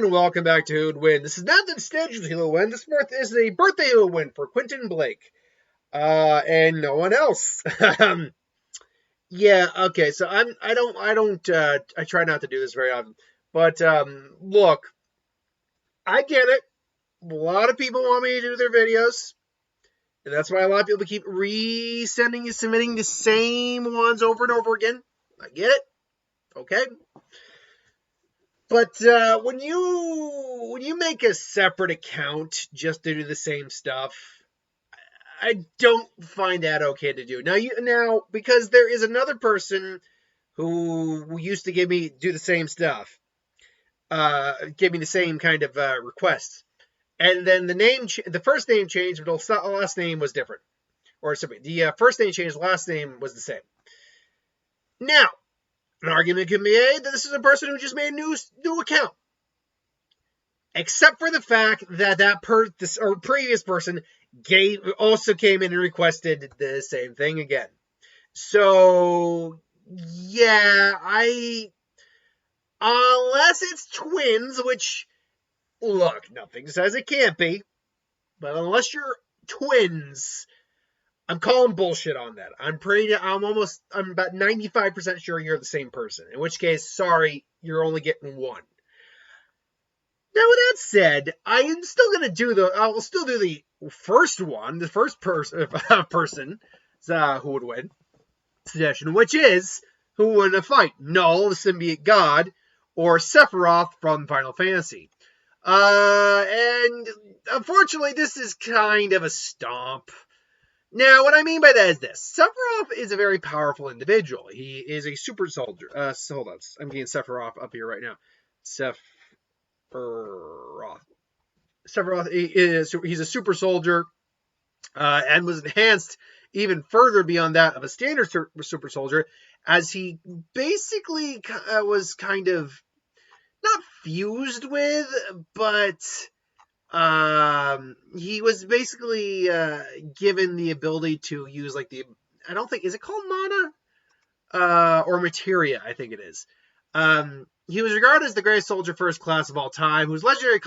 and welcome back to Who Would Win. This is not the scheduled Who Would Win. This is a birthday Who Would Win for Quentin Blake, and no one else. Yeah, okay. So I try not to do this very often, but look, I get it. A lot of people want me to do their videos, and that's why a lot of people keep submitting the same ones over and over again. I get it. Okay. But when you make a separate account just to do the same stuff, I don't find that okay to do. Now because there is another person who used to do the same stuff, give me the same kind of requests, and then the first name changed, but the last name was different, or sorry, the first name changed, the last name was the same. Now, an argument can be made that this is a person who just made a new account. Except for the fact that this previous person also came in and requested the same thing again. So, yeah, unless it's twins, which, look, nothing says it can't be, but unless you're twins, I'm calling bullshit on that. I'm about 95% sure you're the same person. In which case, sorry, you're only getting one. Now, with that said, I am still going to I'll still do the first one, the first person who would win suggestion, which is who would win a fight, Knull, the symbiote god, or Sephiroth from Final Fantasy. And unfortunately, this is kind of a stomp. Now, what I mean by that is this. Sephiroth is a very powerful individual. He is a super soldier. Hold on. I'm getting Sephiroth up here right now. Sephiroth. He's a super soldier, and was enhanced even further beyond that of a standard super soldier, as he basically was kind of not fused with, but he was basically given the ability to use is it called mana? Or materia, I think it is. He was regarded as the greatest soldier first class of all time, whose legendary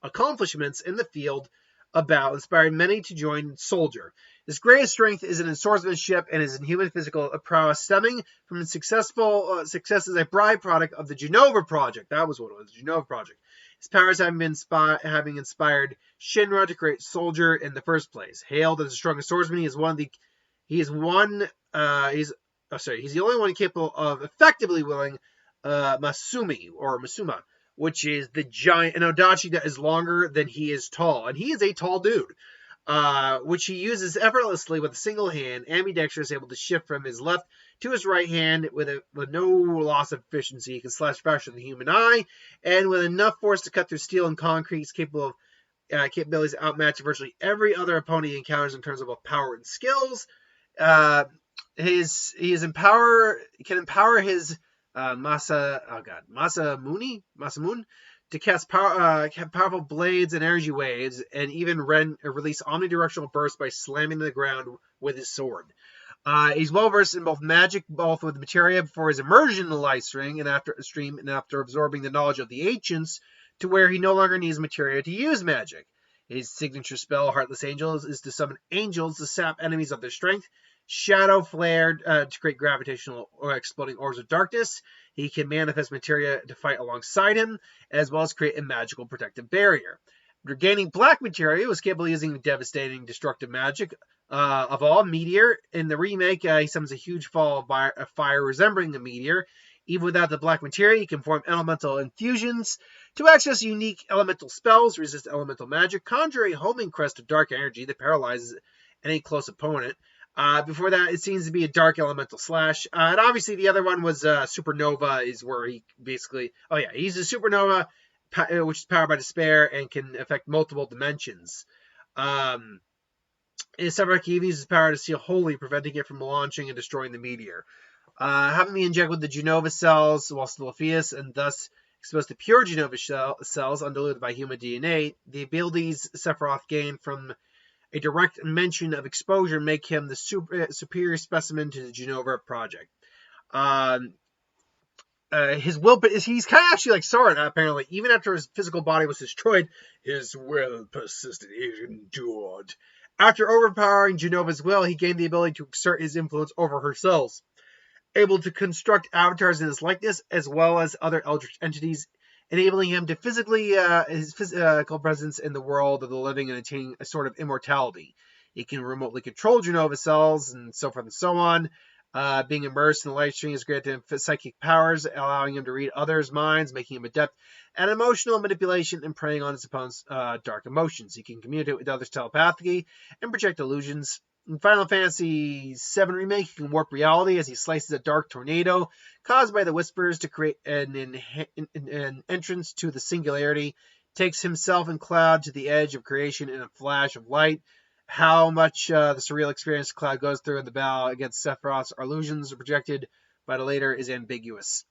accomplishments in the field of battle inspired many to join soldier. His greatest strength is in swordsmanship and his inhuman physical prowess, stemming from his success as a byproduct of the Genova Project. That was what it was, the Genova Project. His powers having inspired Shinra to create soldier in the first place. Hailed as the strongest swordsman, he's the only one capable of effectively wielding Masuma, which is the giant, an Odachi that is longer than he is tall. And he is a tall dude, which he uses effortlessly with a single hand. Ambidextrous, able to shift from his left to his right hand with no loss of efficiency. He can slash faster than the human eye, and with enough force to cut through steel and concrete, he's capable of capabilities to outmatch virtually every other opponent he encounters in terms of both power and skills. He can empower his Masamune to cast powerful blades and energy waves, and even release omnidirectional bursts by slamming the ground with his sword. He's well versed in both magic, both with materia before his immersion in the light stream, and after absorbing the knowledge of the ancients, to where he no longer needs materia to use magic. His signature spell, Heartless Angels, is to summon angels to sap enemies of their strength. Shadow Flare to create gravitational or exploding orbs of darkness. He can manifest materia to fight alongside him, as well as create a magical protective barrier. Regaining black materia, he was capable of using devastating destructive magic. Of all, Meteor. In the remake, he summons a huge fall of fire resembling a meteor. Even without the black materia, he can form elemental infusions to access unique elemental spells, resist elemental magic, conjure a homing crest of dark energy that paralyzes any close opponent. Before that, it seems to be a dark elemental slash. And obviously the other one was Supernova, is where he basically... Oh yeah, he's a Supernova, which is powered by despair and can affect multiple dimensions. Sephiroth uses his power to seal holy, preventing it from launching and destroying the meteor. Having me inject with the Genova cells while still a fetus, and thus exposed to pure Genova cells undiluted by human DNA, the abilities Sephiroth gained from a direct mention of exposure make him the superior specimen to the Genova Project. his will, but he's kind of actually like Sauron, apparently. Even after his physical body was destroyed, his will persisted. He endured. After overpowering Genova's will, he gained the ability to exert his influence over her cells, able to construct avatars in his likeness as well as other eldritch entities, enabling him to physically his physical presence in the world of the living and attaining a sort of immortality. He can remotely control Genova cells and so forth and so on. Being immersed in the light stream has granted him psychic powers, allowing him to read others' minds, making him adept at emotional manipulation and preying on his opponent's dark emotions. He can communicate with others telepathically and project illusions. In Final Fantasy VII Remake, he can warp reality as he slices a dark tornado caused by the Whispers to create an entrance to the Singularity, takes himself and Cloud to the edge of creation in a flash of light. How much the surreal experience Cloud goes through in the battle against Sephiroth's illusions projected by the later is ambiguous.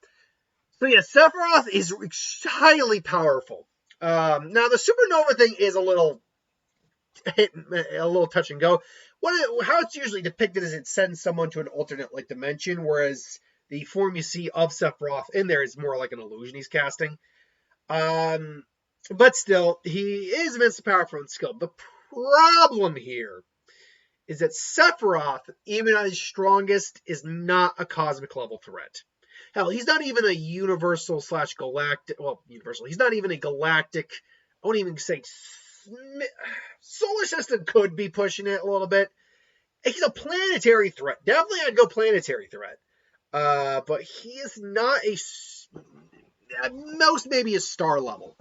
So yeah, Sephiroth is highly powerful. Now the supernova thing is a little touch and go. How it's usually depicted is it sends someone to an alternate like dimension, whereas the form you see of Sephiroth in there is more like an illusion he's casting. But still, he is immensely powerful and skilled. The problem here is that Sephiroth, even at his strongest, is not a cosmic level threat. Hell, he's not even a universal / galactic. Well, universal. He's not even a galactic. I won't even say solar system could be pushing it a little bit. He's a planetary threat. Definitely, I'd go planetary threat. But he is not at most maybe a star level.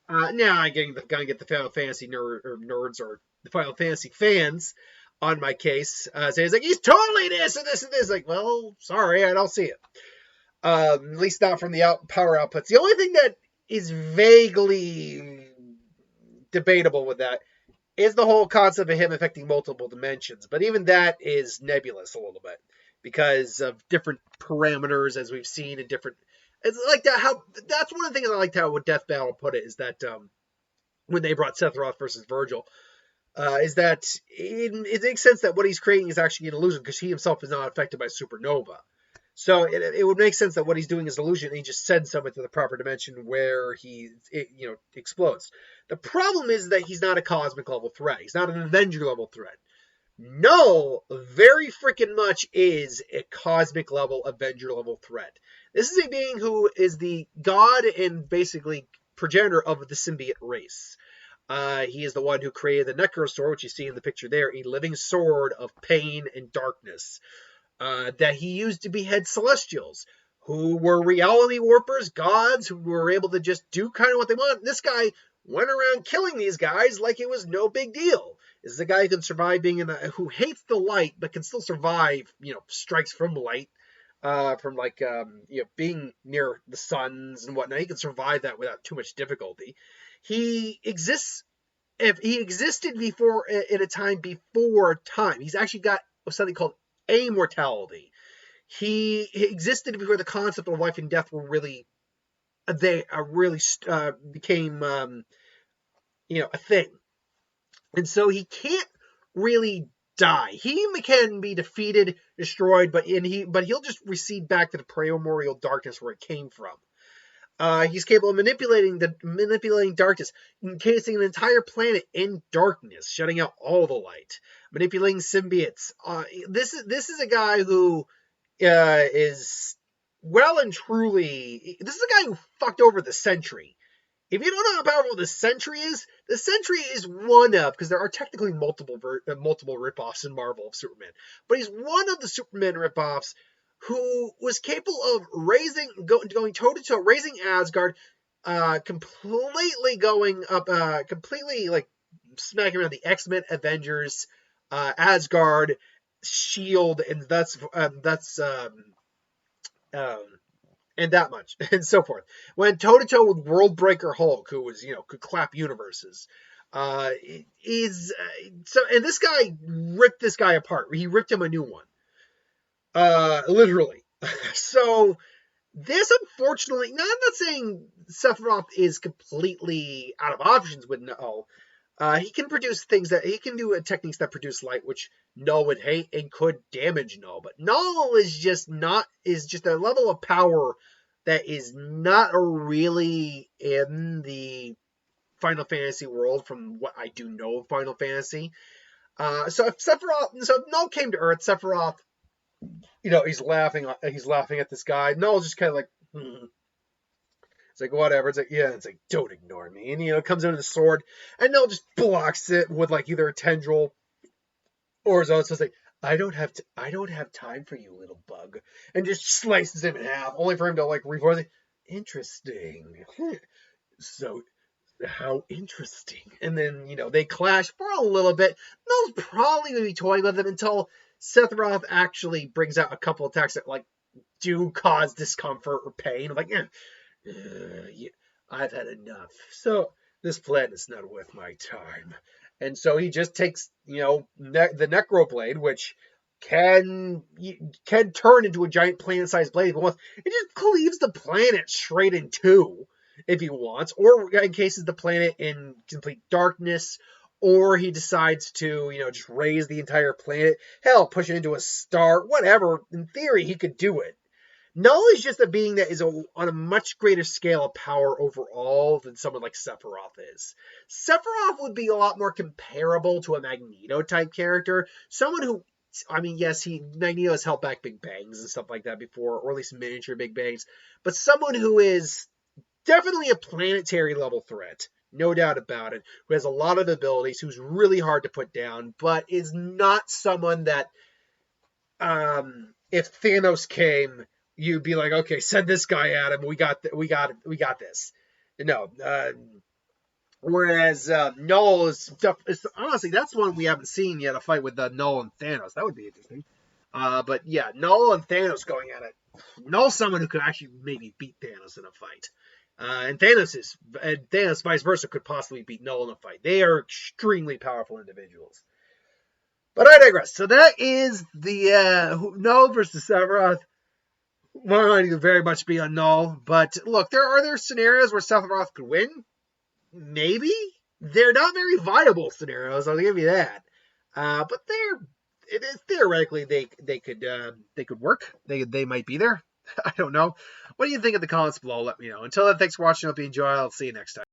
Now I'm gonna get the Final Fantasy nerds or the Final Fantasy fans on my case. Saying like he's totally this and this and this. Like, well, sorry, I don't see it. At least not from the power outputs. The only thing that is vaguely debatable with that is the whole concept of him affecting multiple dimensions. But even that is nebulous a little bit because of different parameters, as we've seen in different. It's like that. That's one of the things I liked how Death Battle put it is that when they brought Sephiroth versus Virgil, is that it makes sense that what he's creating is actually an illusion because he himself is not affected by supernova. So it would make sense that what he's doing is illusion, and he just sends someone to the proper dimension where he explodes. The problem is that he's not a cosmic level threat. He's not an Avenger level threat. Knull very freaking much is a cosmic level Avenger level threat. This is a being who is the god and basically progenitor of the symbiote race. He is the one who created the Necro Sword, which you see in the picture there, a living sword of pain and darkness. That he used to behead Celestials, who were reality warpers, gods, who were able to just do kind of what they want. This guy went around killing these guys like it was no big deal. This is a guy who can survive who hates the light, but can still survive, strikes from light, being near the suns and whatnot. He can survive that without too much difficulty. He exists, if he existed before, in a time before time. He's actually got something called immortality. He existed before the concept of life and death were really became a thing, and so he can't really die. He can be defeated, destroyed, but he'll just recede back to the primordial darkness where it came from. He's capable of manipulating darkness, encasing an entire planet in darkness, shutting out all the light, manipulating symbiotes. This is a guy who is well and truly. This is a guy who fucked over the Sentry. If you don't know how powerful the Sentry is one of, because there are technically multiple ripoffs in Marvel of Superman, but he's one of the Superman ripoffs who was capable of going toe-to-toe, raising Asgard, completely going up, completely like smacking around the X-Men, Avengers, Asgard, S.H.I.E.L.D., and and that much, and so forth. Went toe-to-toe with Worldbreaker Hulk, who was, could clap universes. And this guy ripped this guy apart. He ripped him a new one. Literally. So this, unfortunately, now I'm not saying Sephiroth is completely out of options with Knull. He can produce he can do techniques that produce light, which Knull would hate and could damage Knull. But Knull is just a level of power that is not really in the Final Fantasy world from what I do know of Final Fantasy. So if Knull came to Earth, Sephiroth, he's laughing at this guy. Knull's just kind of like, It's like, whatever. It's like, yeah, it's like, don't ignore me. And, comes in with a sword, and Knull just blocks it with, like, either a tendril or his own. So it's like, I don't have time for you, little bug. And just slices him in half, only for him to, like, reforce it. Interesting. So, how interesting. And then, they clash for a little bit. Knull's probably going to be toying with him until Sephiroth actually brings out a couple attacks that, like, do cause discomfort or pain. I'm like, yeah, I've had enough. So this plan is not worth my time. And so he just takes, the Necroblade, which can turn into a giant planet-sized blade. But it just cleaves the planet straight in two if he wants, or encases the planet in complete darkness, or he decides to, just raise the entire planet. Hell, push it into a star, whatever. In theory, he could do it. Knull is just a being that is on a much greater scale of power overall than someone like Sephiroth is. Sephiroth would be a lot more comparable to a Magneto-type character. Someone who, yes, Magneto has held back Big Bangs and stuff like that before, or at least miniature Big Bangs, but someone who is definitely a planetary-level threat, no doubt about it, who has a lot of abilities, who's really hard to put down, but is not someone that, if Thanos came, you'd be like, okay, send this guy at him. We got this. No. Whereas Knull is honestly, that's one we haven't seen yet, a fight with Knull and Thanos. That would be interesting. But yeah, Knull and Thanos going at it. Knull's someone who could actually maybe beat Thanos in a fight. And Thanos, vice versa, could possibly beat Knull in a fight. They are extremely powerful individuals. But I digress. So that is the Knull versus Sephiroth. My mind could very much be on Knull. But look, there are scenarios where Sephiroth could win. Maybe. They're not very viable scenarios, I'll give you that. But theoretically they could work. They might be there. I don't know. What do you think of the comments below? Let me know. Until then, thanks for watching. Hope you enjoy. I'll see you next time.